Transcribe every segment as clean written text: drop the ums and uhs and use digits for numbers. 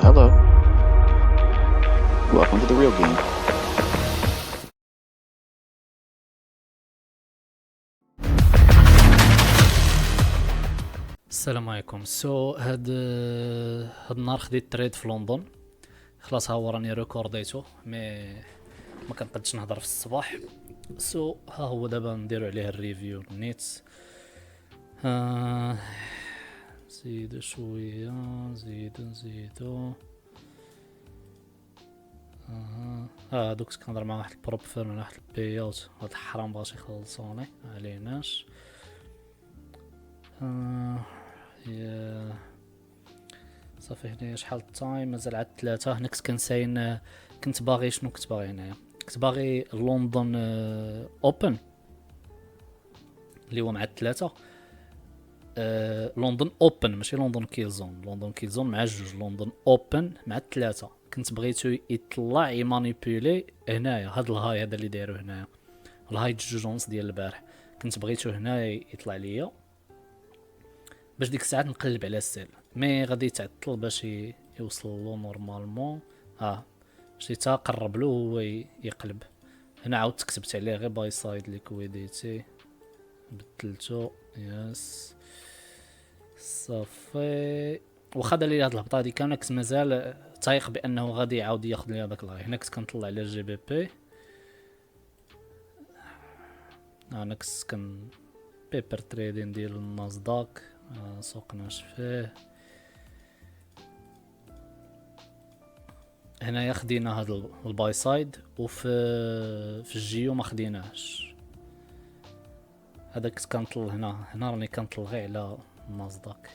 Hello. Welcome to the real game. السلام عليكم. هاد النهار خديت تريد في لندن. خلاص ها هو راني ريكورديتو مي ما كنقدش نهضر في الصباح. ها هو دابا نديرو عليه الريفيو نيت. زيدو شويه، زيدو دوك كنهضر مع واحد البروب فيرم على واحد البيوت. هاد الحرام باغي يخلصوني عليناش. يا صافي هنايا شحال التايم؟ مازال عاد 3. هنا كنت باغي شنو كنت باغي هنايا؟ كنت باغي لندن اوبن اللي هو مع 3. لندن اوبن ماشي لندن كيلزون. لندن كيلزون مع 2. لندن اوبن مع 3. كنت بغيتو يطلع يمانيبيولي هنايا. هاد الهاي هذا اللي دايرو هنايا، الهاي 2:30 ديال البارح. كنت بغيتو هنايا يطلع ليا باش ديك الساعات نقلب على السيل، مي غادي يتعطل باش يوصل له نورمالمون. شتي تا قرب له هو يقلب. هنا عاودت كتبت عليه غير باي سايد ليكويديتي، بدلتو يس صافي. واخا دار لي هاد الهبطه هادي كامله كنت مازال تايق بانه غادي يعاود ياخذ لي هذاك الغاي. هنا كنت كنطلع على الجي بي بي. انا كن بيبر تريدين ديال الناسداك. سوقناش فيه. هنايا خدينا هاد الباي سايد وفي الجيو ما خديناهش. هذا كنت كنطل هنا راني كنطل غير على الناسداك.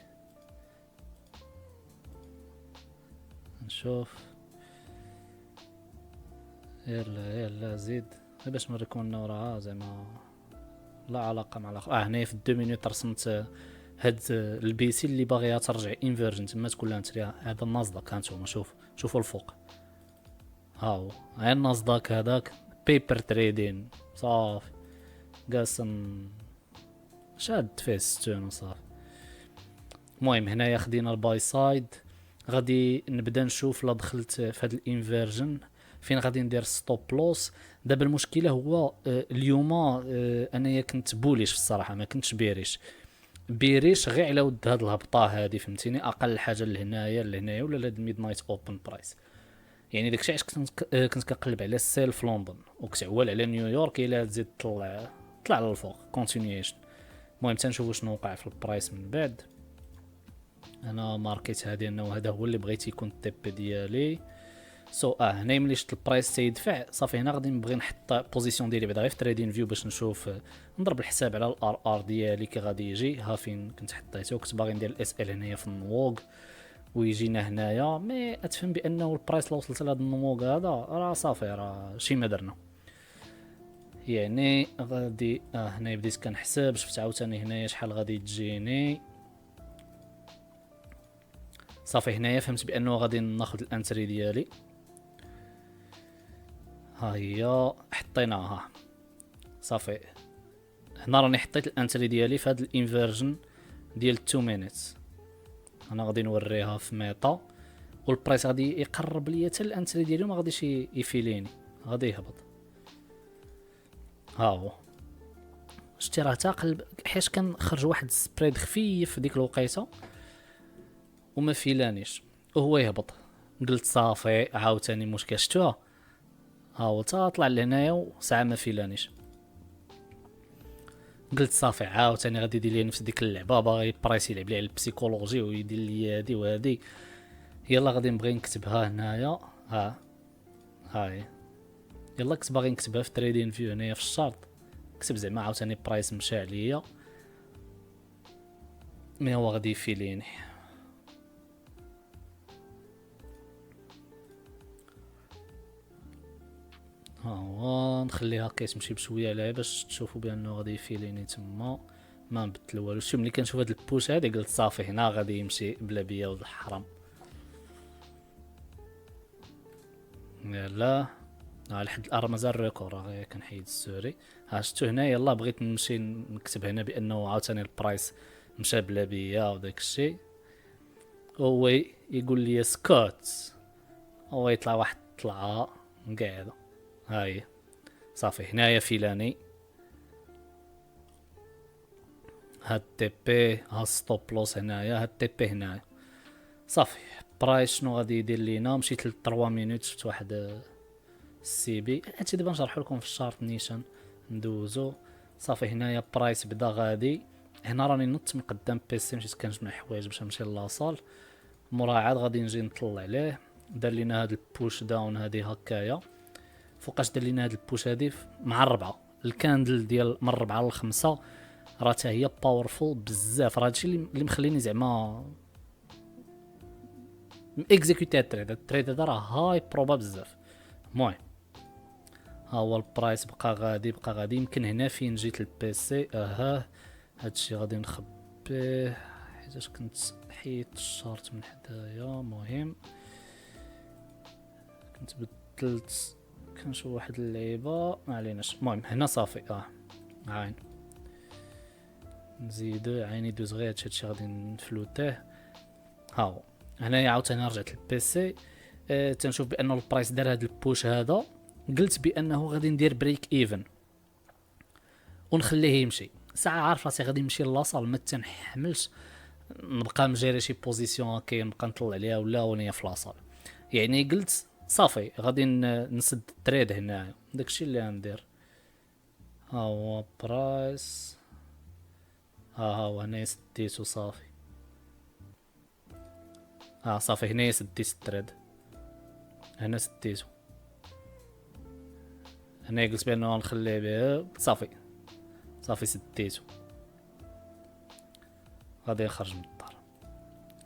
نشوف يلا زيد باش نوريكم انه راه زعما لا علاقه مع الاخر. هنايا في 2 مينوت رسمت هاد البي سي اللي باغيها ترجع انفيرجن تما تكون لها نتريا. هذا الناسداك هانتوما شوفوا الفوق. ها هو هاي الناسداك هذاك بيبر تريدين صافي قاسم شاد فيه 60 وصافي. المهم هنايا خدينا الباي سايد. غادي نبدا نشوف لا دخلت في هاد الانفيرجن فين غادي ندير ستوب لوس. دابا المشكله هو اليوم انايا كنت بوليش في الصراحه، ما كنتش بيريش غير على ود هاد الهبطه هادي فهمتيني. اقل حاجه لهنايا ولا هاد ميد نايت اوبن برايس. يعني داكشي علاش كنت كنقلب على السيل في لندن وكتعول على نيويورك الا تزيد طلع للفوق كونتينيويشن. المهم تنشوفوا شنو وقع في البرايس من بعد. انا ماركيت هادي انه هذا هو اللي بغيت يكون التيب ديالي. هنا ملي شفت البرايس تيدفع صافي هنا غادي نبغي نحط بوزيسيون ديالي بعدا غير في تريدين فيو باش نشوف نضرب الحساب على الار ار ديالي كي غادي يجي. ها فين كنت حطيته. كنت باغي ندير الاس ال هنايا في النووغ ويجينا هنايا، مي اتفهم بانه البرايس لو وصلت لهاد النموذج هذا راه صافي راه شي ما درنا. يعني غادي هنا بديت كنحسب. شفت عاوتاني هنايا شحال غادي تجيني. صافي هنايا فهمت بانه غادي ناخذ الانتري ديالي. ها هي حطيناها صافي. هنا راني حطيت الانتري ديالي في هذا الانفيرجن ديال 2 مينيتس. انا غادي نوريها في ميتا والبرايس غادي يقرب ليا حتى الانتري ديالي وما غاديش يفيليني، غادي يهبط. ها هو شتي راه تاقلب حيت كنخرج واحد سبريد خفيف في ديك الوقيته وما فيلانيش وهو يهبط. قلت صافي عاوتاني مشكل. شتوها ها هو تا طلع لهنايا وساعه ما فيلانيش. قلت صافي عاوتاني غادي يدير لي نفس ديك اللعبه، باغي برايس يلعب لي على البسيكولوجي ويدير لي هادي وهادي. يلا غادي نبغي نكتبها هنايا. هاي يلا كنت باغي نكتبها في تريدين فيو هنايا في الشارت. كتب زعما عاوتاني برايس مشى عليا مي هو غادي يفيليني. ها هو نخليها كيتمشي بشويه عليها باش تشوفوا بانه غادي يفيليني تما. ما نبدل والو. شي ملي كنشوف هاد البوش هادي قلت صافي هنا غادي يمشي بلا بيا ولد الحرام. يلا لحد الان مازال الريكور غير كنحيد السوري. شفتو هنا. يلا بغيت نمشي نكتب هنا بانه عاوتاني البرايس مشى بلا بيا وداك الشيء هو يقول لي سكوت، هو يطلع واحد طلعه قاعده. هاي صافي هنايا فيلاني هاد تي بي، ها ستوب لوس هنايا، هاد تي بي هنايا. صافي برايس شنو غادي يدير لينا؟ مشيت ل 3 مينوت شفت واحد السي بي. هادشي دابا نشرحو لكم في الشارت نيشان ندوزو. صافي هنايا برايس بدا غادي. هنا راني نط من قدام بيسي، مشيت كنجمع حوايج باش نمشي لاصال. مورا عاد غادي نجي نطلع عليه. دار لينا هاد البوش داون هادي هكايا. فوقاش دار لينا هاد البوش هادي مع الربعه الكاندل ديال من 4 ل 5 راه حتى هي باورفول بزاف. راه هادشي اللي مخليني زعما اكزيكوتي التريد هذا راه هاي بروبا بزاف. المهم ها هو البرايس بقى غادي يمكن هنا فين جيت البيسي. هادشي غادي نخبيه حيتاش كنت حيت الشارت من حدايا. مهم كنت بدلت كنشوف واحد اللعيبه ما عليناش. المهم هنا صافي عين نزيدو عيني دوز غير هادشي غادي نفلوتيه. ها هو هنايا عاوتاني رجعت للبيسي. تنشوف بانه البرايس دار هاد البوش هذا. قلت بانه غادي ندير بريك ايفن ونخليه يمشي. ساعه عارف راسي غادي نمشي لاصال ما تنحملش نبقى مجيري شي بوزيسيون هكا نبقى نطلع عليها ولا ونيا في لاصال. يعني قلت صافي غادي نسد التريد هنا. داكشي اللي غندير. ها هو برايس ها هو هنا سديتو صافي. صافي هنا سديت التريد. هنا سديتو. هنا قلت بانه نخليه به. صافي سديتو. غادي نخرج من الدار.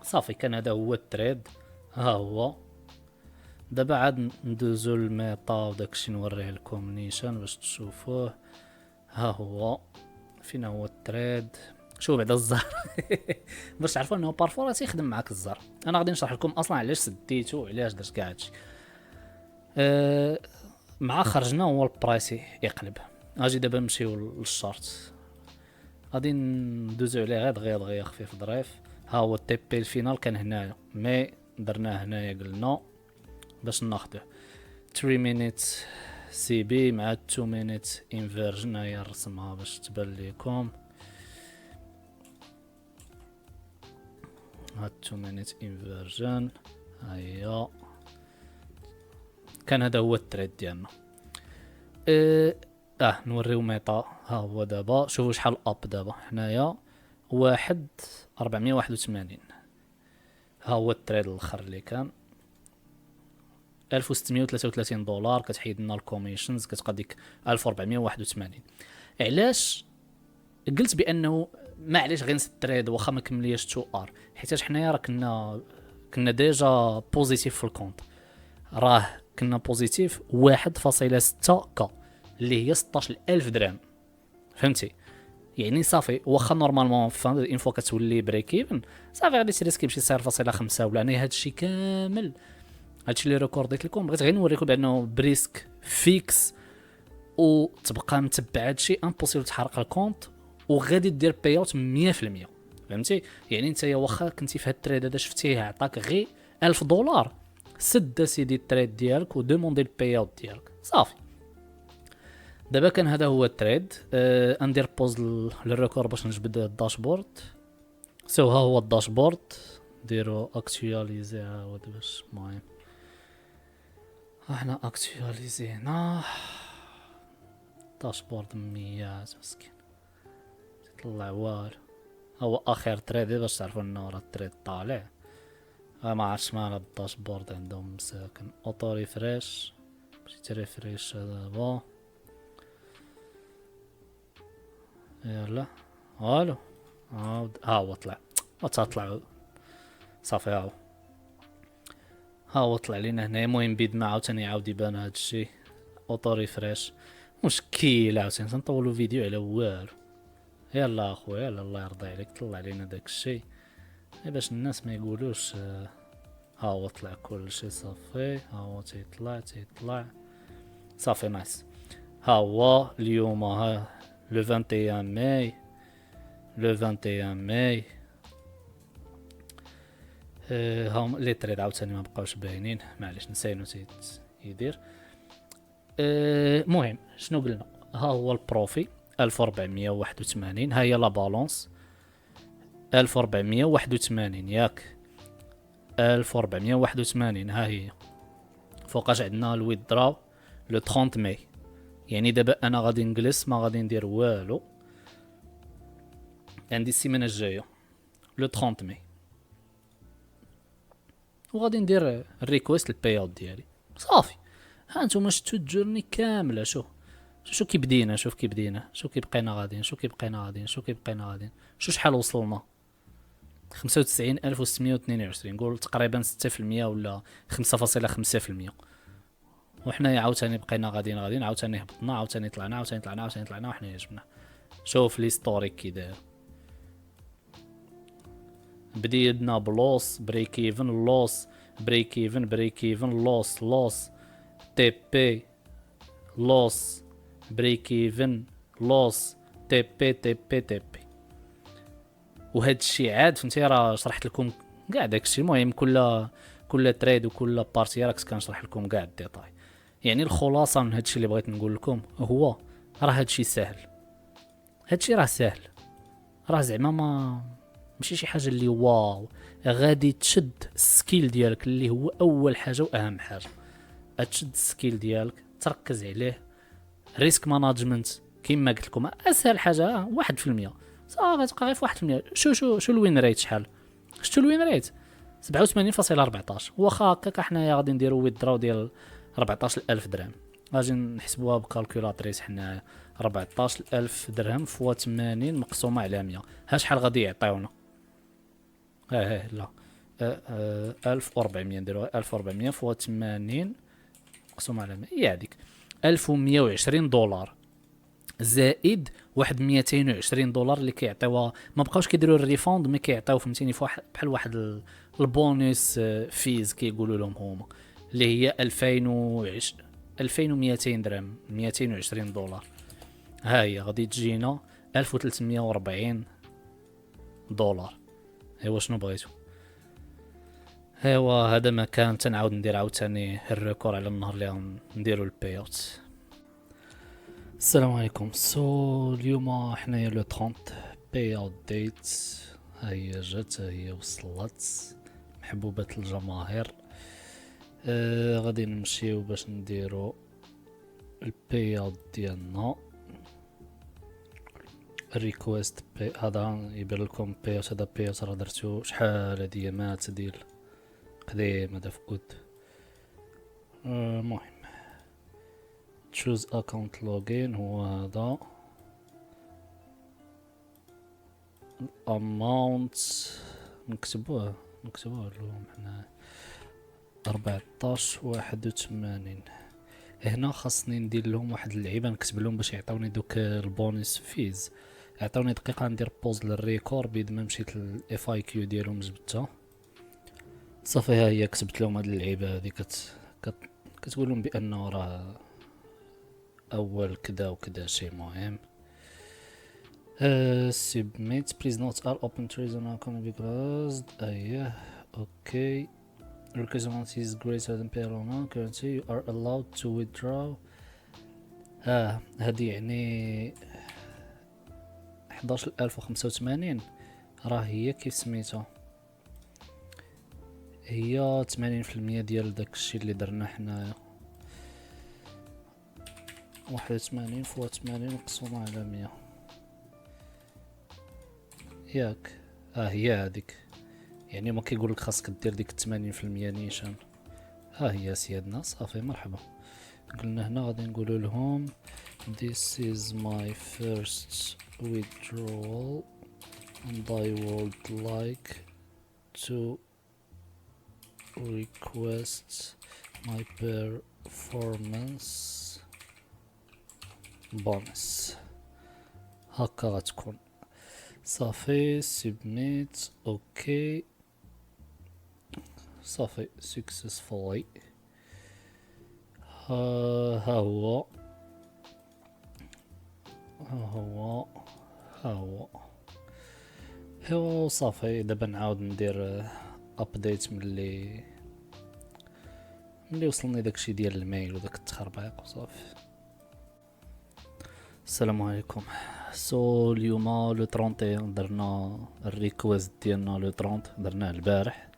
صافي كان هذا هو التريد. ها هو دابا عاد ندوزو الميطا وداكشي نوريه لكم نيشان باش تشوفوه. ها هو فين هو التريد. شوف بعدا الزهر باش تعرفوا انه بارفورا تيخدم معاك الزهر. انا غادي نشرح لكم اصلا علاش سديتو وعلاش درت كاع هادشي. مع خرجنا هو البرايس يقلب. اجي دابا نمشيو للشارت غادي ندوزو عليه غير دغيا خفيف ظريف. ها هو التي بي الفينال كان هنايا مي درناه هنايا قلنا باش ناخذه 3 مينيت سي بي مع 2 مينيت انفيرجن. هي نرسمها باش تبان لكم. ها 2 مينيت انفيرجن هيا كان هذا هو التريد ديالنا. نوريو ميطا. ها هو دابا شوفوا شحال اب دابا حنايا 481. ها هو التريد الاخر اللي كان $1633 كتحيد لنا الكوميشنز كتبقى ديك 1481. علاش قلت بانه معليش غير نسد التريد واخا ما كملياش 2 ار؟ حيت حنايا راه كنا ديجا بوزيتيف في الكونت. راه كنا بوزيتيف 1.6 كا اللي هي 16000 درهم. فهمتي؟ يعني صافي واخا نورمالمون فان فوا كتولي بريك ايفن صافي غادي تريسكي بشي 0.5 ولا انا هادشي كامل. هادشي اللي ريكورديت لكم بغيت غير نوريكم بانه بريسك فيكس وتبقى متبع هادشي امبوسيبل تحرق الكونت وغادي دير باي اوت 100%. فهمتي؟ يعني انت واخا كنتي في هاد التريد هذا شفتيه عطاك غير $1000 سد سيدي التريد ديالك ودوموندي الباي اوت ديالك صافي. دابا كان هذا هو التريد. ندير بوز للريكورد باش نجبد الداشبورد. ها هو الداشبورد ديرو اكتواليزي عاود باش المهم احنا اكتواليزينا داشبورد 100 مسكين طلع والو. هو اخر تريد باش تعرفوا انه راه التريد طالع. ما عرفتش مال الداشبورد عندهم مساكن اوتو ريفريش باش تريفريش دابا. يلا والو ها هو طلع وتطلع صافي. ها هو طلع لينا هنا. المهم بيدنا عاوتاني يعاود يبان هادشي اوتو ريفريش مشكل. عاوتاني تنطولوا فيديو على والو. يلا اخويا يلا الله يرضي عليك طلع لينا داكشي باش الناس ما يقولوش. ها هو طلع كلشي صافي. ها هو تيطلع صافي نايس. ها هو اليوم ها لو 21 ماي هاهم لي تريد عاوتاني ما بقاوش باينين، معليش نسينو يدير. مهم شنو قلنا؟ ها هو البروفي 1481، ها هي لا بالونس 1481 ياك 1481 ها هي. فوقاش عندنا الويدراو لو 30 ماي، يعني دابا انا غادي نجلس ما غادي ندير والو، عندي السيمانه الجايه لو 30 ماي وغادي ندير الريكويست الباي اوت ديالي صافي. ها نتوما شفتوا الجورني كامله. شو كي بدينا، شوف كي بدينا، شو كي بقينا غاديين، شو كي بقينا غاديين، شو كي بقينا غاديين، شو شحال وصلنا 95622، نقول تقريبا 6% ولا 5.5%. وحنا عاوتاني بقينا غاديين عاوتاني هبطنا عاوتاني طلعنا عاوتاني طلعنا عاوتاني طلعنا وحنا جبنا. شوف ليستوريك كي داير، بدينا بلوس بريك ايفن لوس بريك ايفن بريك ايفن لوس تي بي لوس بريك ايفن لوس تي بي تي بي تي بي. وهاد الشيء عاد فهمتي راه شرحت لكم كاع داكشي. المهم كل تريد وكل بارتي راك كنشرح لكم كاع الديتاي. يعني الخلاصه من هادشي اللي بغيت نقول لكم هو راه هادشي سهل، هادشي راه سهل، راه زعما ما ماشي شي حاجه اللي واو. غادي تشد السكيل ديالك اللي هو اول حاجه واهم حاجه، تشد السكيل ديالك تركز عليه. ريسك ماناجمنت كيما قلت لكم اسهل حاجه 1%، صافي تبقى غير في 1%. شو الوين ريت شحال؟ شفتوا الوين ريت 87.14. واخا هكاك حنايا غادي نديرو ويدراو ديال 14000 درهم، غادي نحسبوها بكالكولاتريس حنايا 14000 درهم فوا 80 مقسومه على 100، ها شحال غادي يعطيونا؟ لا 1400 نديرو 1400 فوا 80 مقسومه على 100 هي هذيك $1120 زائد واحد 220 دولار اللي كيعطيوها. ما بقاوش كيديروا الريفوند مي كيعطيو فهمتيني بحال واحد البونيس فيز كيقولوا لهم هما، اللي هي 2200 درهم 220 دولار. ها هي غادي تجينا 1340 دولار. ايوا شنو بغيتو؟ ايوا هذا ما كان. تنعاود ندير عاوتاني الريكور على النهار اللي نديرو الباي اوت. السلام عليكم. اليوم حنايا لو 30 باي اوت ديت، هي جات هي وصلت محبوبة الجماهير. غادي نمشيو باش نديرو الباي اوت ديالنا. الريكويست باي هذا يبان لكم باي اوت. هذا باي اوت راه درتو شحال هادي مات ديال قديم هذا فقود. المهم تشوز اكونت لوجين هو هذا. الاماونت نكتبوه لهم حنا 1481. هنا خاصني ندير لهم واحد اللعيبه نكتب لهم باش يعطوني دوك البونus فيز. عطوني دقيقه ندير بوز للريكور بيد ما مشيت الاف اي كيو ديالهم جبتها صافي. ها هي كتبت لهم هاد اللعيبه هذه كتقول لهم بانه راه اول كذا وكذا شيء مهم. submit please note all open trades are now gonna be closed. ايه اوكي. request amount is greater than payroll amount currently you are allowed to withdraw. هادي يعني 11085 راه هي كيف سميتها، هي 80% ديال داك الشيء اللي درنا حنايا. 81 فوا 80 مقسومة على 100 ياك. هي هذيك يعني ما كيقولك خاصك دير ديك 80% نيشان. ها هي سيادنا صافي مرحبا. قلنا هنا غادي نقولوا لهم this is my first withdrawal and I would like to request my performance bonus. هكا غتكون صافي. submit اوكي صافي successfully. ها هو صافي. دابا نعاود ندير ابديت ملي وصلني داكشي ديال الميل وداك التخربيق وصافي. السلام عليكم. اليوم لو 31 درنا الريكويست ديالنا، لو 30 درناه البارح.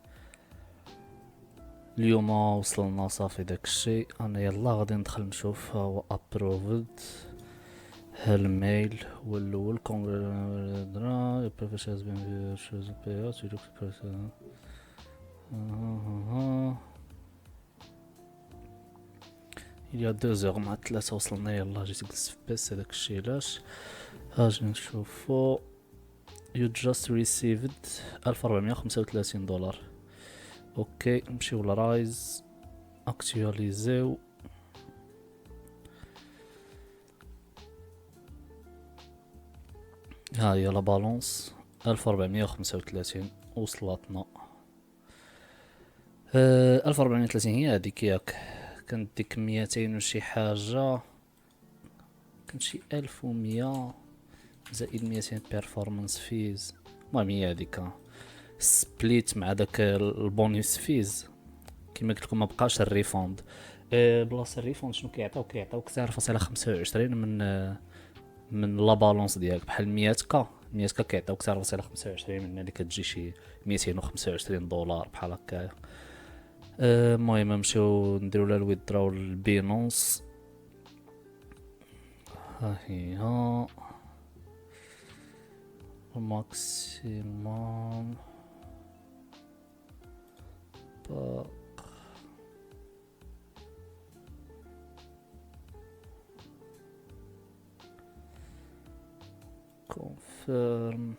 اليوم وصلنا صافي داكشي. انا يلا غادي ندخل نشوف هو ابروفد الميل والاول درنا بروفيشنز بين شوز بيات يا 2 مع 3 وصلنا. يلا جيت جلست في بيس هداك الشي علاش هاجي نشوفو. you just received $1435. اوكي نمشيو لرايز اكتواليزيو. ها هي لا بالونس 1435 وصلتنا. 1430 هي هذيك ياك. كانت ديك 200 وشي حاجة، كانت شي 1100 زائد 200 بيرفورمانس فيز. المهم هي هذيك سبليت مع داك البونيس فيز. كما قلت لكم ما بقاش الريفوند. بلاصه الريفوند شنو كيعطيوك 0.25 من لا بالونس ديالك. بحال 100 كيعطيوك 0.25 من اللي كتجي شي $225 بحال هكا. المهم نمشيو نديرو لها الويدراو للبينونس. ها هي الماكسيموم كونفيرم.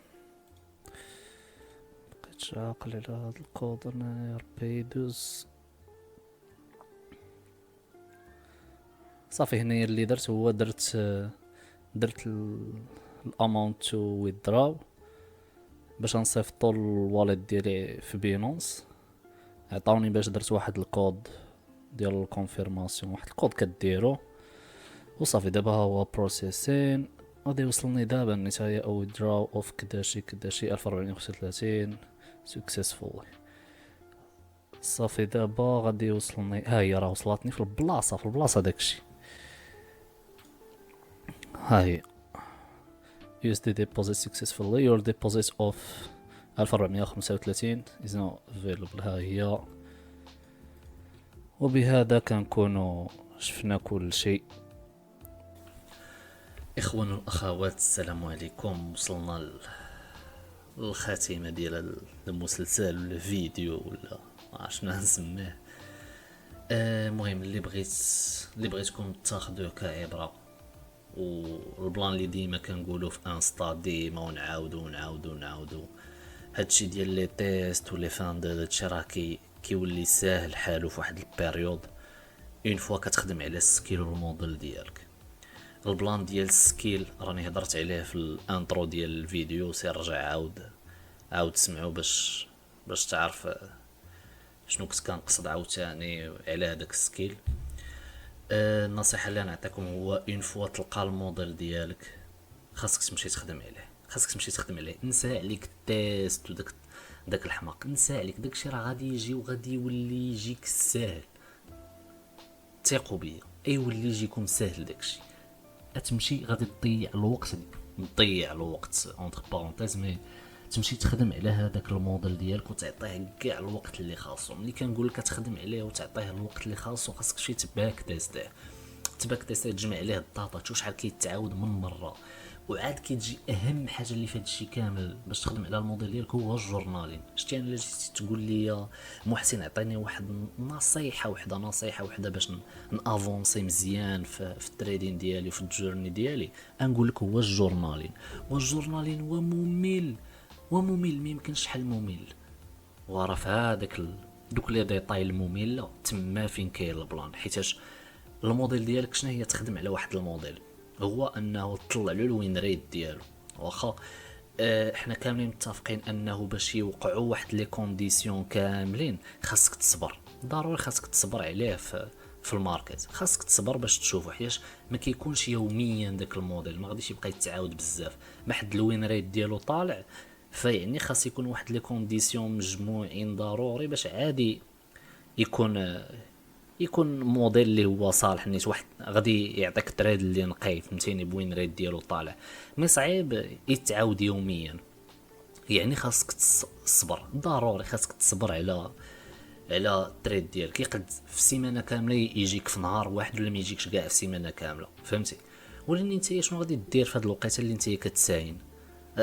بقيتش عاقل على هاد الكود انا. ربيدوز صافي. هنايا اللي درت هو درت الاماونت تو ويدراو باش نصيفطو الواليت ديالي في بينونس. عطاوني باش درت واحد الكود ديال الكونفيرماسيون، واحد الكود كديرو وصافي. دابا هو بروسيسين غادي يوصلني دابا نتايا او ويدراو اوف كداشي 1435 سكسسفول. صافي دابا غادي يوصلني. ها هي راه وصلتني في البلاصه داكشي. ها هي USD deposit successfully. Your deposit of 1435 is now available. ها هي. وبهذا كنكونوا شفنا كل شيء. اخوان والاخوات السلام عليكم. وصلنا للخاتمه ديال المسلسل ولا الفيديو ولا عشنا نسميه. المهم اللي بغيتكم تاخذوه كعبره، والبلان اللي ديما كنقولوا في انستا ديما ونعاودو هادشي ديال لي تيست ولي فان دو هادشي راه كيولي ساهل حالو في واحد البيريود اون فوا كتخدم على السكيل والموديل ديالك. البلان ديال السكيل راني هضرت عليه في الانترو ديال الفيديو، سير رجع عاود سمعوا باش تعرف شنو كنت كنقصد عاوتاني على هذاك السكيل. النصيحه اللي نعطيكم هو اون فوا تلقى الموديل ديالك خاصك تمشي تخدم عليه. نسى عليك التيست وداك الحماق، نسى عليك داكشي راه غادي يجي وغادي يولي يجيك ساهل. ثقوا بيا يولي يجيكم ساهل داكشي. تمشي غادي تضيع الوقت اونتر بارونتيز، مي تمشي تخدم على هذاك الموديل ديالك وتعطيه كاع الوقت اللي خاصو. ملي كنقول لك تخدم عليه وتعطيه الوقت اللي خاصو، خاصك شي تباك تيستيه تجمع عليه الداتا، تشوف شحال كيتعاود من مره. وعاد كتجي اهم حاجه اللي في هادشي كامل باش تخدم على الموديل ديالك هو الجورنالين. شتي انا جيتي تقول لي محسن عطيني واحد نصيحه وحده باش نافونسي مزيان في التريدين ديالي وفي الجورني ديالي، نقول لك هو الجورنالين. والجورنالين هو ممل ما يمكنش شحال ممل. وراه في هذاك دوك لي ديطاي الممله تما فين كاين البلان. حيتاش الموديل ديالك شنو هي؟ تخدم على واحد الموديل هو انه تطلع له الوين ريت ديالو. واخا احنا كاملين متفقين انه باش يوقعوا واحد لي كونديسيون كاملين خاصك تصبر، ضروري خاصك تصبر عليه في الماركت. خاصك تصبر باش تشوفه، حياش ما كيكونش يوميا داك الموديل، ما غاديش يبقى يتعاود بزاف. ما حد الوين ريت ديالو طالع فيعني خاص يكون واحد لي كونديسيون مجموعين ضروري باش عادي يكون موديل اللي هو صالح. نيت واحد غادي يعطيك تريد اللي نقي فهمتيني، بوين ريت ديالو طالع، مي صعيب يتعاود يوميا. يعني خاصك تصبر ضروري، خاصك تصبر على التريد ديالك. يقد في سيمانه كامله يجيك في نهار واحد، ولا ما يجيكش كاع في سيمانه كامله فهمتي. ولكن انت شنو غادي دير في هاد الوقيته اللي انت كتساين؟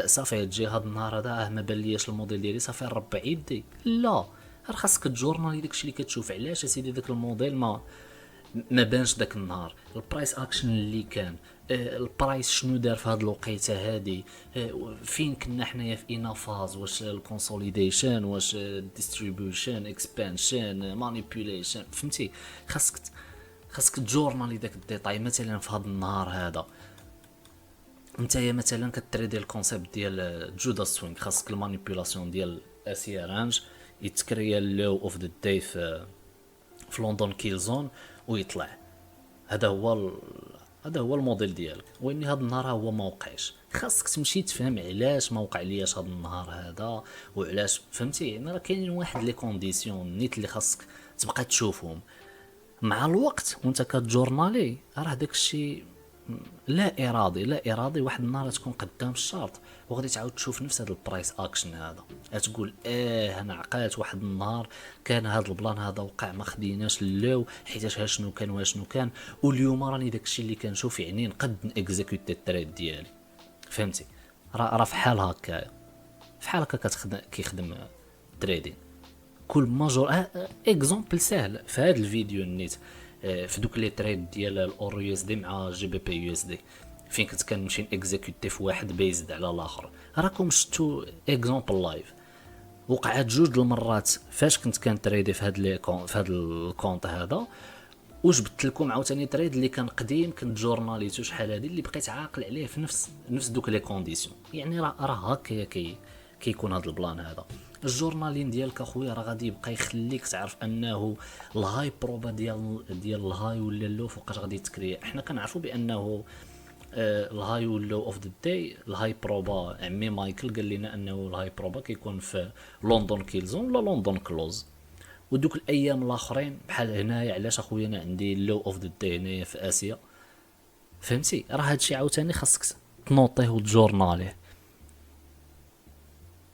صافي تجي هاد النهار هذا ما بان لياش الموديل ديالي صافي نربع يدي؟ لا، راه خاصك تجورنالي داكشي اللي كتشوف. علاش اسيدي داك الموديل ما بانش داك النهار؟ البرايس اكشن اللي كان، البرايس شنو دار في هاد الوقيته هادي، فين كنا حنايا في اينا فاز، واش الكونسوليديشن، واش ديستريبيوشن، اكسبانشن، مانيبيوليشن فهمتي. خاصك تجورنالي داك الديتاي. مثلا في هاد النهار هذا نتايا مثلا كتريدي الكونسيبت ديال جودا سوينغ، خاصك المانيبيولاسيون ديال اسي رانج يتكريا لو اوف ذا داي في لندن كيلزون ويطلع. هذا هو الموديل ديالك. واني هذا النهار هو ما وقعش، خاصك تمشي تفهم علاش ما وقع لياش هذا النهار هذا وعلاش فهمتي. يعني راه كاينين واحد لي كونديسيون نيت اللي خاصك تبقى تشوفهم مع الوقت وانت كتجورنالي. راه داكشي لا ارادي واحد النهار تكون قدام الشرط وغادي تعاود تشوف نفس هذا البرايس اكشن هذا، تقول انا عقلت واحد النهار كان هذا البلان هذا وقع ما خديناش اللو حيتاش ها شنو كان واشنو كان، واليوم راني داكشي اللي كنشوف يعني نقد نيكزيكوتي التريد ديالي فهمتي. راه في حال هكايا، في حال هكا كيخدم تريدين. كل ماجور اكزومبل سهل في هذا الفيديو نيت، في دوك لي تريد ديال الاورو يو اس دي مع جي بي بي يو اس دي، فين كنت كنمشي اكزيكوتي في واحد بيزد على الاخر. راكم شفتوا اكزومبل لايف وقعت جوج المرات فاش كنت كنتريدي في هذا الكونط هذا، وجبت لكم عاوتاني تريد اللي كان قديم كنت جورناليتو شحال هادي اللي بقيت عاقل عليه في نفس دوك لي كونديسيون. يعني راه هكايا كيكون هذا البلان هذا. الجورنالين ديالك اخويا راه غادي يبقى يخليك تعرف انه الهاي بروبا ديال الهاي ولا اللو فوقاش غادي تكري. حنا كنعرفوا بانه الهاي واللو اوف ذا داي، الهاي بروبا عمي مايكل قال لنا انه الهاي بروبا كيكون في لندن كيلزون ولا لندن كلوز. ودوك الايام الاخرين بحال هنايا، علاش اخويا انا عندي اللو اوف ذا داي هنايا في اسيا فهمتي. راه هادشي عاوتاني خاصك تنوطيه وتجورناليه.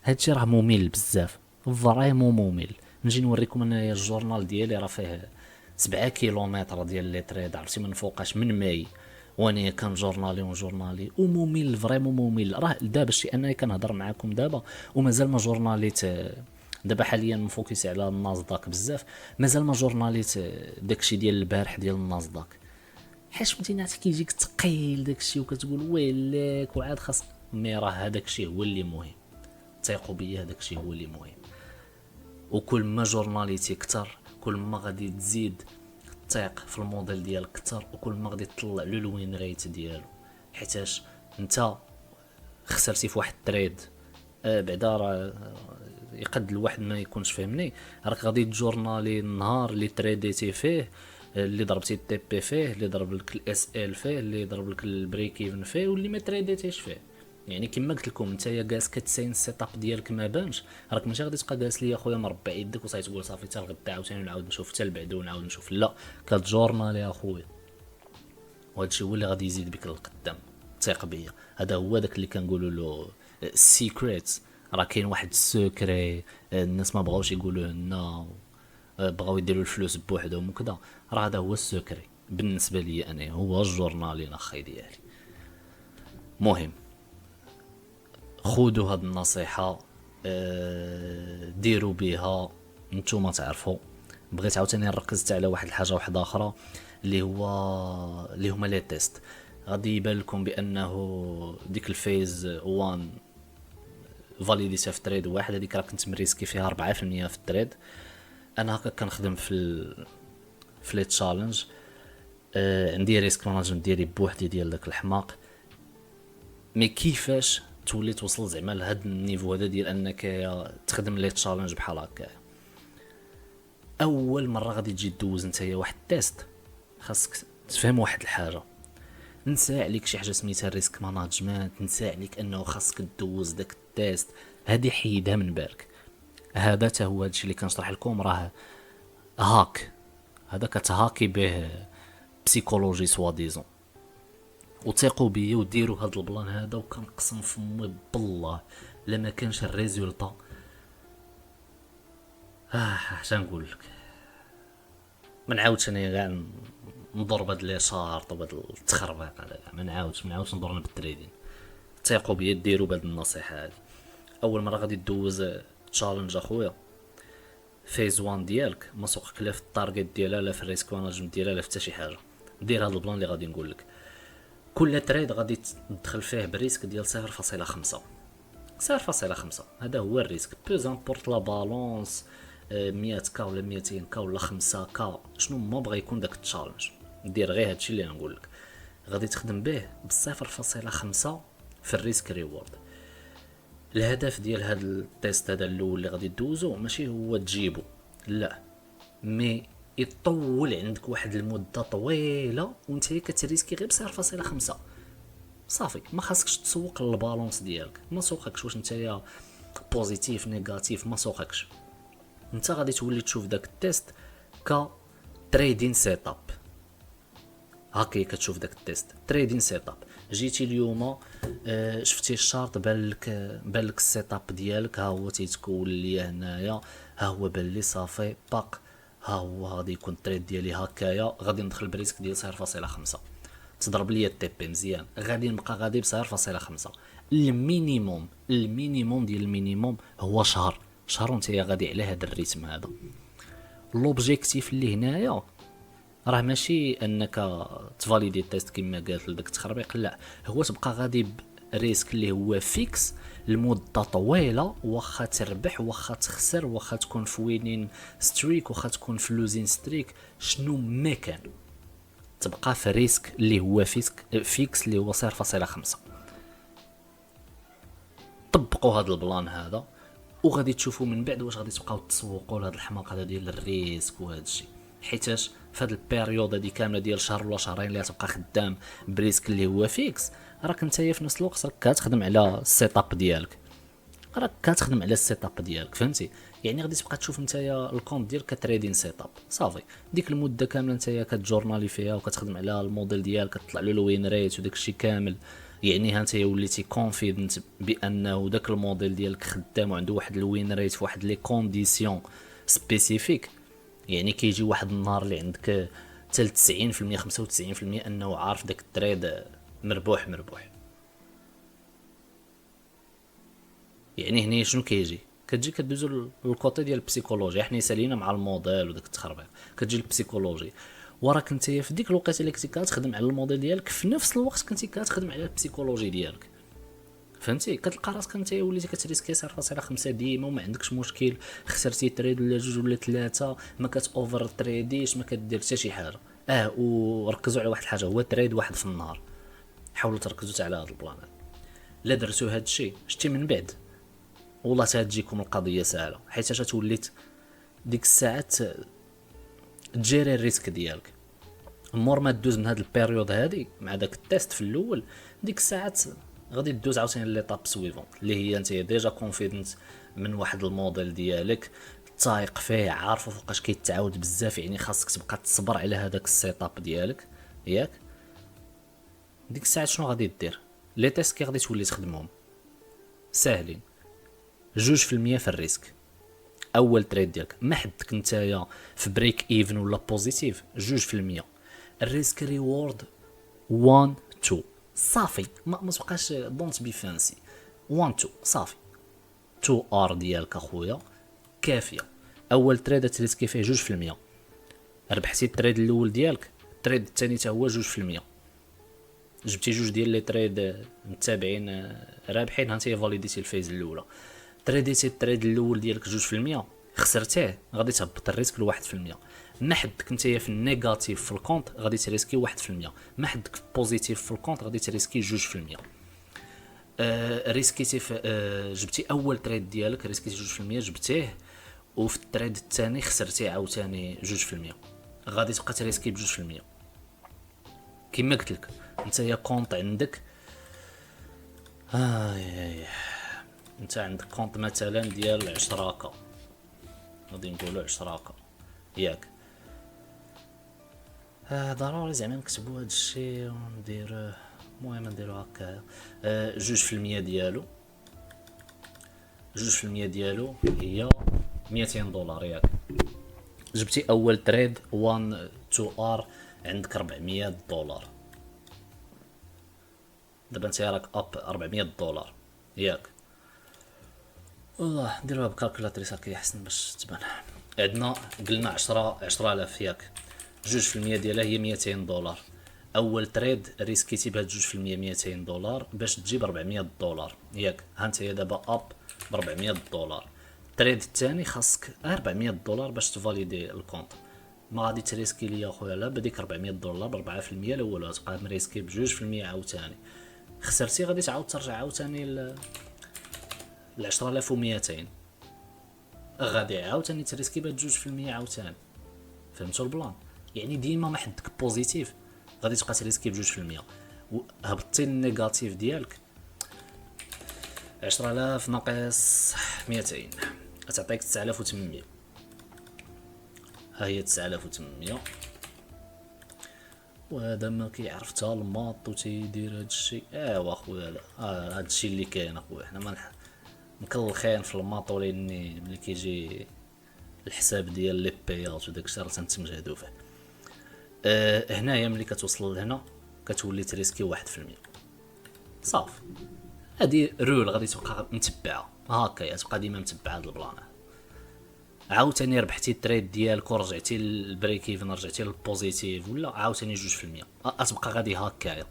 هادشي راه ممل بزاف، فريمون ممل. نجي نوريكم انايا الجورنال ديالي راه فيه 7 كيلومتر ديال لي تريد عرفتي من فوقاش من ماي، وانا كان جورنالي وممل فريمون ممل. راه دابا شي انايا كنهضر معاكم دابا ومازال ما جورناليت. دابا حاليا مفوكسي على النازداك بزاف، مازال ما جورناليت داكشي ديال البارح ديال النازداك. حيت فهمتيني كيجيك ثقيل داكشي وكتقول ويلك وعاد خاص. مي راه هذاك الشيء هو اللي مهم، ثقوا بيا هذاك الشيء هو اللي مهم. وكل ما جورناليتي كتر كل ما غادي تزيد تثيق في الموديل ديالك كتر، وكل ما غادي تطلع له الوين ريت ديالو. حيتاش انت خسرتي في واحد التريد بعدا راه يقد الواحد ما يكونش فهمني، راك غادي تجورنالي النهار اللي تريديتي فيه، اللي ضربتي التي بي فيه، اللي ضرب لك الاس ال فيه، اللي ضرب لك البريك ايفن فيه، واللي ما تريديتيش فيه. يعني كما قلت لكم نتايا جالس كتساين السيت اب ديالك ما بانش، راك ماشي غادي تبقى جالس ليا خويا مربع يدك وصاي تقول صافي حتى الغدا عاوتاني نعاود نشوف حتى البعد ونعاود نشوف. لا، كتجورنالي يا خويا، وهادشي هو اللي غادي يزيد بك للقدام. ثق بيا، هذا هو داك اللي كنقولوا له السيكريت. راه كاين واحد السكري الناس ما بغاوش يقولوه لنا، بغاو يديروا الفلوس بوحدهم وكذا. راه هذا هو السكري بالنسبه لي انا، هو الجورنالين اخي ديالي. مهم خذوا هاد النصيحه، ديروا بها نتوما تعرفوا. بغيت عاوتاني نركز على واحد الحاجه واحده اخرى اللي هما لي تيست. غادي يبان لكم بانه ديك الفيز 1 فاليديتها في تريد واحد، هذيك راه كنت مريسكي فيها 4% في التريد. انا هكا كنخدم في لي تشالنج، عندي ريسك مانجمنت ديالي بوحدي ديال داك الحماق. مي كيفاش تولي توصل زعما لهاد النيفو هذا ديال انك تخدم لي تشالنج بحال هكا؟ اول مره غادي تجي دوز نتايا واحد التيست، خاصك تفهم واحد الحاجه. نسى عليك شي حاجه سميتها ريسك مانجمنت، نسى عليك انه خاصك دوز داك التيست هذه حيدها من بالك. هذا تا هو هادشي اللي كنشرح لكم، راه هاك، هذا كتهاكي به بسيكولوجي سوا ديزون. وثيقوا بيا وديروا هذا البلان هذا، وكنقسم فمي بالله لما كانش الريزولطا اش نقول لك. ما نعاودش انا كاع نضرب هاد لي شارط وهاد التخربيق هذا، ما نعاودش نضرنا بالتريدين. ثيقوا بيا ديروا بهاد النصيحه هادي. اول مره غادي دوز تشالنج اخويا، فيز 1 ديالك ما سوقك لا في التارجت ديالها لا في الريسك مانجمنت ديالها لا في حتى شي حاجه. دير هاد البلان اللي غادي نقول لك. كل تريد غادي تدخل فيه بريسك ديال 0.5. 0.5 هذا هو الريسك. بوز امبورت لا بالونس 100 كا ولا 200 كا ولا 5 كا، شنو ما بغى يكون داك التشالنج، دير غير هادشي اللي نقول لك. غادي تخدم به ب 0.5 في الريسك ريورد. الهدف ديال هاد التيست هذا الاول اللي غادي دوزو ماشي هو تجيبو، لا، مي يطول عندك واحد المده طويله وانت كتريسكي غير ب 0.5. صافي، ما خاصكش تسوق للبالونس ديالك، ما سوقكش واش نتايا بوزيتيف نيجاتيف، ما سوقكش. انت غادي تولي تشوف داك التيست ك تريدين سيت اب. هاكي كتشوف داك التيست تريدين سيت اب. جيتي اليوم شفتي الشارت بالك السيت اب ديالك ها هو تيتكون لي هنايا، ها هو بان لي صافي باق، ها هو غادي يكون التريد ديالي هكايا، غادي ندخل بريسك ديال 0.5. تضرب لي التي بي مزيان، غادي نبقى غادي ب 0.5. المينيموم ديال المينيموم هو شهر وانت غادي على هذا الريتم هذا. لوبجيكتيف اللي هنايا راه ماشي انك تفاليدي التيست كما قالت لك التخربيق، لا، هو تبقى غادي بريسك اللي هو فيكس لمده طويله، واخا تربح واخا تخسر، واخا تكون في وينين ستريك واخا تكون في لوزين ستريك، شنو ما كان تبقى في ريسك اللي هو فيكس اللي هو 0.5. طبقوا هذا البلان هذا وغادي تشوفوا من بعد واش غادي تبقاو تسوقوا لهاد الحماق هذا ديال الريسك وهذا الشيء. حيتاش في هاد البيريود هادي كامله ديال شهر ولا شهرين اللي تبقى خدام بريسك اللي هو فيكس، راك نتايا في نفس الوقت راك كتخدم على السيت اب ديالك، فهمتي؟ يعني غادي تبقى تشوف نتايا الكونت ديالك كتريدين سيت اب. صافي، ديك المده كامله نتايا كتجورنالي فيها وكتخدم على الموديل ديالك، كتطلع له الوين ريت وداك الشيء كامل. يعني ها نتايا وليتي كونفيدنت بانه داك الموديل ديالك خدام وعنده واحد الوين ريت في واحد لي كونديسيون سبيسيفيك. يعني كيجي واحد النهار اللي عندك حتى 90% 95% انه عارف داك التريد مربوح. يعني هنا شنو كيجي؟ كتجي كدوزو للكوتي ديال البسيكولوجي، حنا سالينا مع الموديل وداك التخربيق، كتجي البسيكولوجي. وراك نتايا في ديك الوقيته اللي كنتي كتخدم على الموديل ديالك في نفس الوقت كنتي كتخدم على البسيكولوجي ديالك، فهمتي؟ كتلقى راسك نتايا وليتي كتريسكي 0.5 ديما وما عندكش مشكل، خسرتي تريد ولا جوج ولا ثلاثه، ما كتوفر تريديش، ما كدير حتى شي حاجه. وركزوا على واحد الحاجه، هو تريد واحد في النهار. حاولوا تركزوا على هذا البلان. لا درتو هذا الشيء شتي من بعد والله تجيكم القضيه سهله، حيت توليت ديك الساعات تجيري الريسك ديالك. مور ما تدوز من هاد البيريود هادي مع داك التيست في الاول، ديك الساعات غادي تدوز عاوتاني ليطاب سويفون اللي هي انت ديجا كونفيدنت من واحد الموديل ديالك، تايق فيه، عارفه فوقاش كيتعاود بزاف. يعني خاصك تبقى تصبر على هذاك السيت اب ديالك ياك. ديك الساعات شنو غادي دير؟ لي تيست كي غادي تولي تخدمهم ساهلين. 2% في الريسك اول تريد ديالك، ما حدك نتايا في بريك ايفن ولا بوزيتيف 2%. الريسك ريورد 1 2 صافي، ما تبقاش دونت بي فانسي. 1 2 صافي، 2 ار ديالك اخويا كافيه. اول تريد تريسكي فيه 2%، ربحتي التريد الاول ديالك، التريد الثاني حتى هو 2%. جبتي جوج ديال لي تريد متابعين رابحين، هانتي فاليديتي الفيز الاولى. تريديتي التريد الاول ديالك 2%، خسرتيه غادي تهبط الريسك ل 1%. ما حدك نتايا في النيجاتيف في الكونت غادي تريسكي 1%، ما حدك في بوزيتيف في الكونت غادي تريسكي 2%. ريسكيتي في جبتي اول تريد ديالك ريسكيتي 2%، جبتيه، وفي التريد الثاني خسرتيه عاوتاني 2%، غادي تبقى تريسكي ب 2%. كما قلت لك نتايا كونت عندك انت عندك كونط مثلا ديال 10 غادي نقولوا 10 ياك، ضروري زعما نكتبوا هاد الشيء ونديروه. المهم نديرو هكا 2% ديالو، 2% ديالو هي 200 دولار ياك. جبتي اول تريد 1 2 ار عندك 400 دولار. دابا انت راك اب 400 دولار ياك. والله نديروها بكالكولاتريس هكا احسن باش تبان. عندنا قلنا 10000 ياك، 2% ديالها هي 200 دولار. اول تريد ريسكيتي بهاد 2% 200 دولار باش تجيب 400 دولار ياك. ها انت دابا اب ب 400 دولار. التريد الثاني خاصك 400 دولار باش تفاليدي الكونط. ما غادي تريسكي ليا خويا لا بديك 400 دولار ب 4% الاول، تبقى مريسكي ب 2% عاوتاني. خسرتي غادي تعاود ترجع عاوتاني ل 10200، غادي عاوتاني تريسكي بهاد 2% عاوتاني. فهمتوا البلان؟ يعني ديما ما حدك بوزيتيف غادي تبقى تريسكي ب 2%، وهبطتي النيجاتيف ديالك 10000 ناقص 200 غتعطيك 9800. ها هي 9800. وهذا ما كيعرف حتى الماط و تيدير هادشي. ايوا خويا لا هادشي اللي كاين اخويا. حنا ما مكلخين في الماط، ولاني ملي كيجي الحساب ديال لي بيات وداكشي راه تنتمجهدو فيه. هنايا ملي كتوصل لهنا كتولي تريسكي 1%. صافي هادي رول غادي تبقى متبعه هكا، تبقى ديما متبعه هاد البلان. عاوتاني ربحتي التريد ديالك ورجعتي للبريك ايفن، رجعتي للبوزيتيف ولا عاوتاني 2%، تبقى غادي هكايا.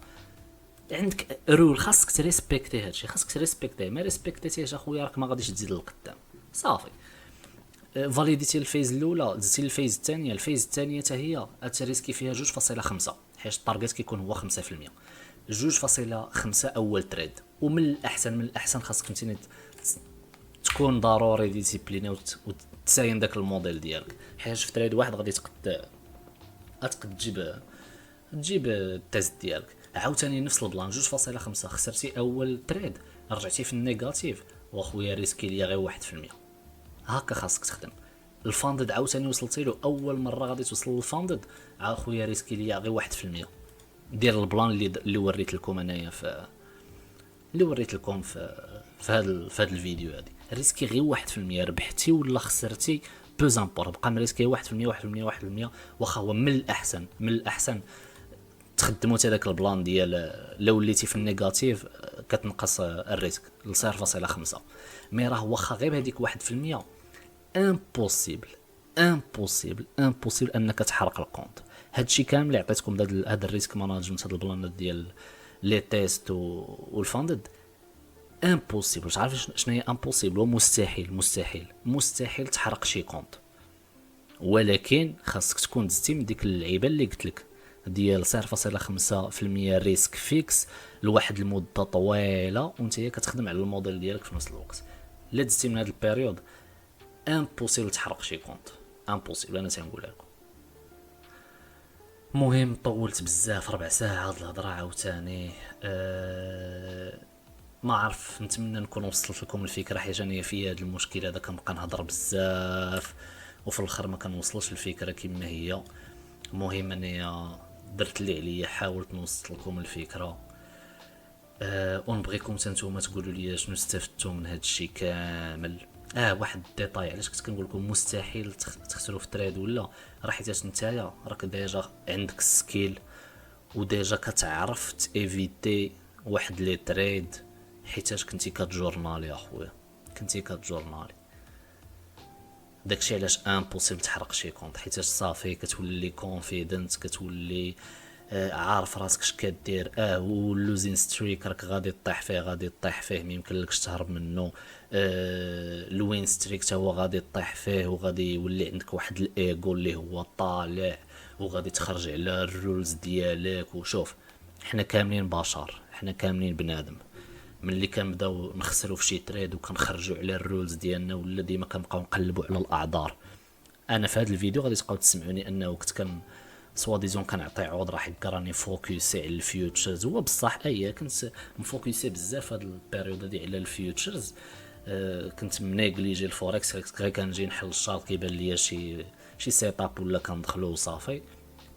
عندك رول خاصك تريسبكتي هادشي، خاصك تريسبكتيه. ما ريسبكتيتيش اخويا راك ما غاديش تزيد للقدام. صافي فاليديتي الفيز الاولى، دزتي للفيز الثانيه. الفيز الثانيه حتى هي التريسكي فيها 2.5 حيت التارجت كيكون هو 5%. 2.5 اول تريد. ومن الاحسن خاصك نتيني تكون ضروري ديسيبليني وتساين داك الموديل ديالك، حيت في تريد واحد غادي تقد تجيب التيست ديالك. عاوتاني نفس البلان 2.5 خسرتي اول تريد رجعتي في النيجاتيف، واخويا ريسكي ليا غير 1%. هكا خاصك تخدم. الفاندد عاوتاني وصلتي له اول مره غادي توصل للفاندد، اخويا ريسكي ليا غير 1%. دير البلان اللي وريت لكم انايا في هذا الفيديو. هذه ريسكي غير 1%، ربحتي ولا خسرتي بوزامبور بقى مريسكي 1%. واخا هو من الاحسن تخدموا حتى داك البلان ديال لو وليتي في النيجاتيف كتنقص الريسك ل 0.5. مي راه واخا غير هذيك 1% امبوسيبل انك تحرق الكونت. هادشي كامل اللي عطيتكم هذا الريسك ماناجمنت، هذا البلان ديال لي تيست والفاندد امبوسيبل. تعرف شنو هي امبوسيبل؟ مستحيل تحرق شي كونت. ولكن خاصك تكون دزتي من ديك اللعيبه اللي قلت لك ديال 0.5% ريسك فيكس لواحد المده طويله، وانت كتخدم على الموديل ديالك في نفس الوقت. الا دزتي من هذا البيريود امبوسيبل تحرق شي كونت، امبوسيبل. انا تنقول لكم. مهم طولت بزاف، 4 ساعات الهضره عاوتاني. ما عرف، نتمنى نكون وصلت لكم الفكره، حيت انا في هذا المشكل هذا كنبقى نهضر بزاف وفي الاخر ما كنوصلش الفكره كما هي. المهم انايا درت اللي عليا، حاولت نوصل لكم الفكره. ونبغيكم نتوما تقولوا لي شنو استفدتوا من هذا الشيء كامل. واحد ديتاي علاش كنت كنقول لكم مستحيل تخسروا في تريد ولا راه حيت نتايا راك ديجا عندك السكيل وديجا كتعرف تيفيتي واحد لي تريد، حيتاش كنتي كتجورنالي اخويا، داكشي علاش امبوسيبل تحرق شي كونط، حيتاش صافي كتولي كونفيدنت، كتولي عارف راسك اش كدير. واللوزين ستريك راك غادي تطيح فيه ما يمكنلكش تهرب منه. الوين ستريك حتى هو غادي تطيح فيه، وغادي يولي عندك واحد الايغو اللي هو طالع، وغادي تخرج على الرولز ديالك. وشوف حنا كاملين بشر، حنا كاملين بنادم. ملي كنبداو نخسروا في شي تريد وكنخرجوا على الرولز ديالنا، ولا ديما كنبقاو نقلبوا على الاعذار. انا في هذا الفيديو غادي تبقاو تسمعوني انه كنت سوا ديزون كنعطي عذر حيت راني فوكسي على الفيوتشرز. هو بصح كنت مفوكسي بزاف هاد البيريود هادي على الفيوتشرز. كنت منيغليجي الفوركس، غير كنجي نحل الشارت كيبان ليا شي سيتاب ولا كندخلو وصافي.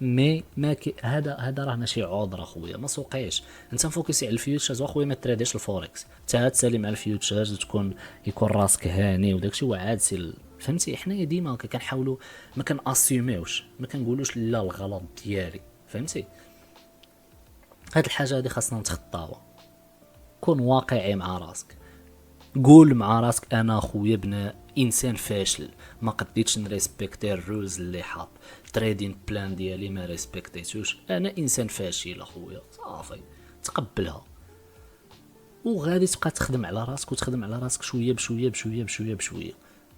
مي ما هذا راه ماشي عذر اخويا، ما سوقيش. انت مفوكسي على الفيوتشرز واخويا، ما تراديش الفوركس، حتى تسالي مع الفيوتشرز يكون راسك هاني وداكشي وعاد سير. فهمتي؟ حنايا ديما كنحاولوا ما كناسيوميوش، ما كنقولوش لا الغلط ديالي. فهمتي؟ هاد الحاجه هادي خاصنا نتخطاوها. كون واقعي مع راسك، قول مع راسك انا اخويا بنا انسان فاشل، ما قديتش نريسبكتي الرولز اللي حاط، تريدين بلان ديالي ما ريسبكتيتوش، انا انسان فاشل اخويا، صافي تقبلها. وغادي تبقى تخدم على راسك وتخدم على راسك شويه بشويه بشويه بشويه بشويه.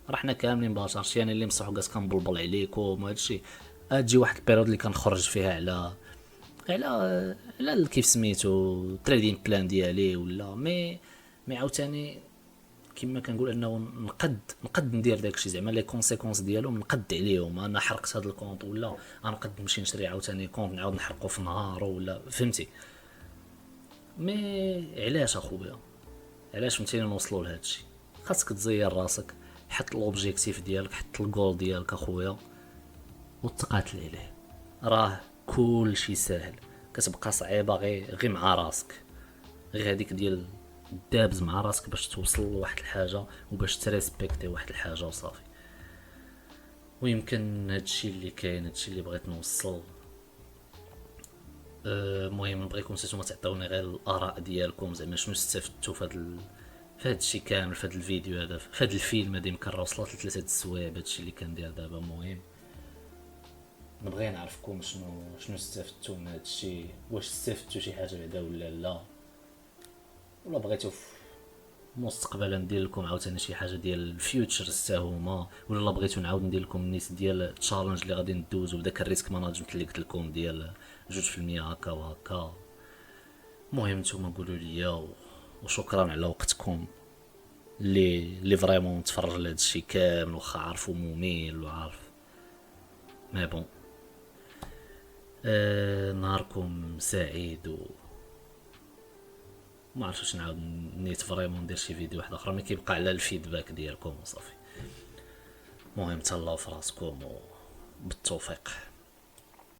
راه حنا كاملين بشر، شي انا اللي مصحوقات كنبلبل عليكم وهذا الشيء. اجي واحد البيريود اللي كنخرج فيها على كيف سميتو تريدين بلان ديالي ولا مي عاوتاني كما كنقول انه نقد ندير داكشي، زعما لي كونسيكونس ديالهم نقد عليهم. انا حرقت هذا الكونط ولا انا نقد نمشي نشري عاوتاني كونط نعاود نحرقو في نهار ولا. فهمتي؟ مي علاش اخويا؟ علاش فهمتيني نوصلوا لهذا الشيء؟ خاصك تزير راسك، حط لوبجيكتيف ديالك، حط الجول ديالك اخويا وتقاتل عليه. راه كل شيء ساهل، كتبقى صعيبه غير مع راسك، غير هذيك ديال دابز مع راسك باش توصل لواحد الحاجه وباش تريسبكتي واحد الحاجه وصافي. ويمكن هادشي اللي كاين، هادشي اللي بغيت نوصل. المهم نبغيكم نتوما تعطيوني غير الاراء ديالكم، زعما شنو استفدتوا في هاد الشيء كامل، في هاد الفيديو هذا، في هاد الفيلم هادي مكرر وصلت ل3 السوايع هادشي اللي كندير دابا. المهم نبغي نعرفكم شنو استفدتوا من هادشي، واش استفدتوا شي حاجه بعدا ولا لا، ولا بغيتو في مستقبلا ندير لكم عاوتاني شي حاجه ديال الفيوتشر حتى هما، ولا بغيتو نعاود ندير لكم النيس ديال التشالنج اللي غادي ندوزو بداك الريسك ماناجمنت اللي قلت لكم ديال 2% هكا وهكا. المهم نتوما قولوا لي، وشكرا على وقتكم اللي فريمون تفرج لهذا الشيء كامل، واخا عارفو ممل وعارف مي بون. نهاركم سعيد ما عرفتش واش نعاود نيت فريمون ندير شي فيديو واحد اخر، مي كيبقى على الفيدباك ديالكم وصافي. المهم تهلاو في راسكم وبالتوفيق.